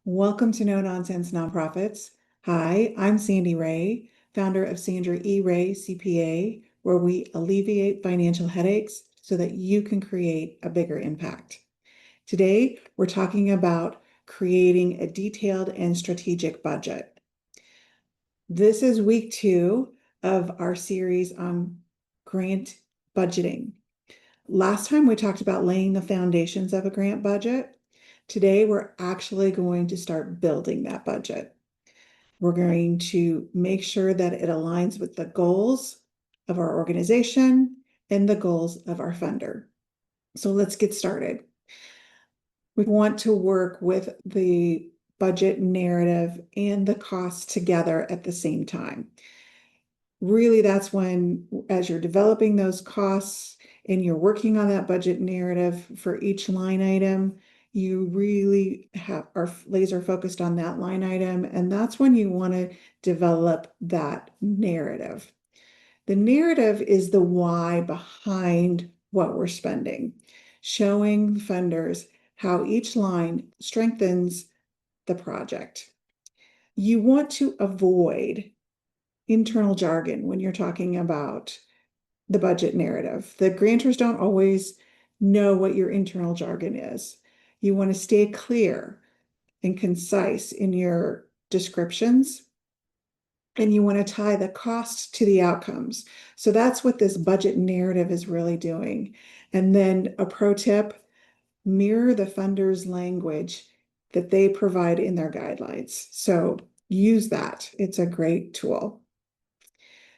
Welcome to No Nonsense Nonprofits. Hi, I'm Sandy Ray, founder of Sandra E. Ray CPA, where we alleviate financial headaches so that you can create a bigger impact. Today, we're talking about creating a detailed and strategic budget. This is week 2 of our series on grant budgeting. Last time we talked about laying the foundations of a grant budget. Today, we're actually going to start building that budget. We're going to make sure that it aligns with the goals of our organization and the goals of our funder. So let's get started. We want to work with the budget narrative and the costs together at the same time. Really, that's when, as you're developing those costs and you're working on that budget narrative for each line item, you really are laser focused on that line item. And that's when you want to develop that narrative. The narrative is the why behind what we're spending, showing funders how each line strengthens the project. You want to avoid internal jargon when you're talking about the budget narrative. The grantors don't always know what your internal jargon is. You want to stay clear and concise in your descriptions, and you want to tie the cost to the outcomes. So that's what this budget narrative is really doing. And then a pro tip, mirror the funder's language that they provide in their guidelines. So use that. It's a great tool.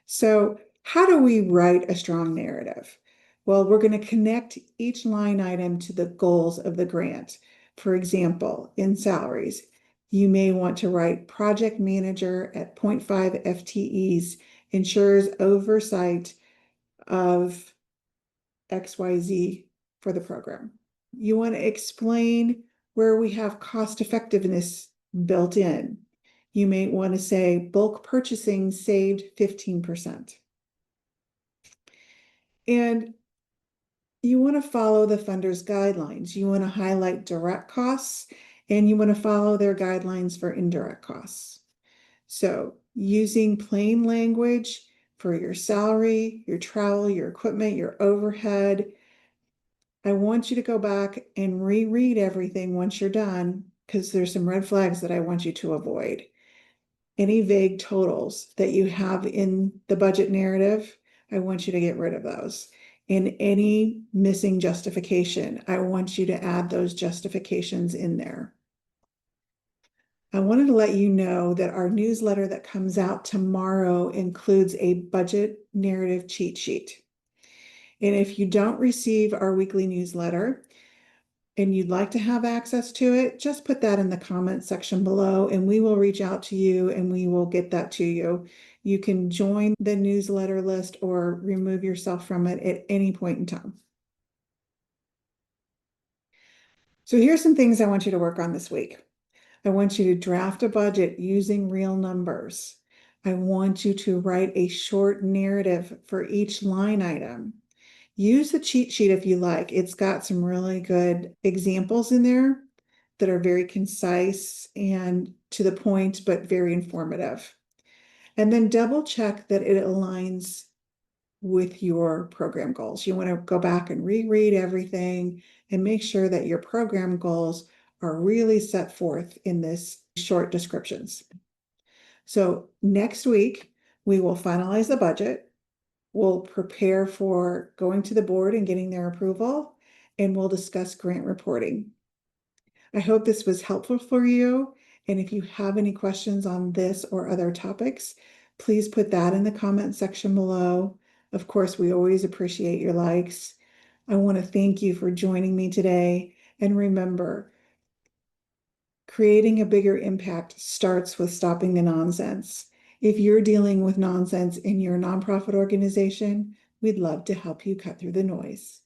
So how do we write a strong narrative? Well, we're going to connect each line item to the goals of the grant. For example, in salaries, you may want to write project manager at 0.5 FTEs ensures oversight of XYZ for the program. You want to explain where we have cost effectiveness built in. You may want to say bulk purchasing saved 15%. And you want to follow the funder's guidelines. You want to highlight direct costs and you want to follow their guidelines for indirect costs. So using plain language for your salary, your travel, your equipment, your overhead. I want you to go back and reread everything once you're done because there's some red flags that I want you to avoid. Any vague totals that you have in the budget narrative, I want you to get rid of those. And any missing justification, I want you to add those justifications in there. I wanted to let you know that our newsletter that comes out tomorrow includes a budget narrative cheat sheet. And if you don't receive our weekly newsletter and you'd like to have access to it, just put that in the comment section below and we will reach out to you and we will get that to you. You can join the newsletter list or remove yourself from it at any point in time. So here's some things I want you to work on this week. I want you to draft a budget using real numbers. I want you to write a short narrative for each line item. Use the cheat sheet if you like. It's got some really good examples in there that are very concise and to the point, but very informative. And then double check that it aligns with your program goals. You want to go back and reread everything and make sure that your program goals are really set forth in this short descriptions. So next week, we will finalize the budget. We'll prepare for going to the board and getting their approval, and we'll discuss grant reporting. I hope this was helpful for you. And if you have any questions on this or other topics, please put that in the comment section below. Of course, we always appreciate your likes. I want to thank you for joining me today. And remember, creating a bigger impact starts with stopping the nonsense. If you're dealing with nonsense in your nonprofit organization, we'd love to help you cut through the noise.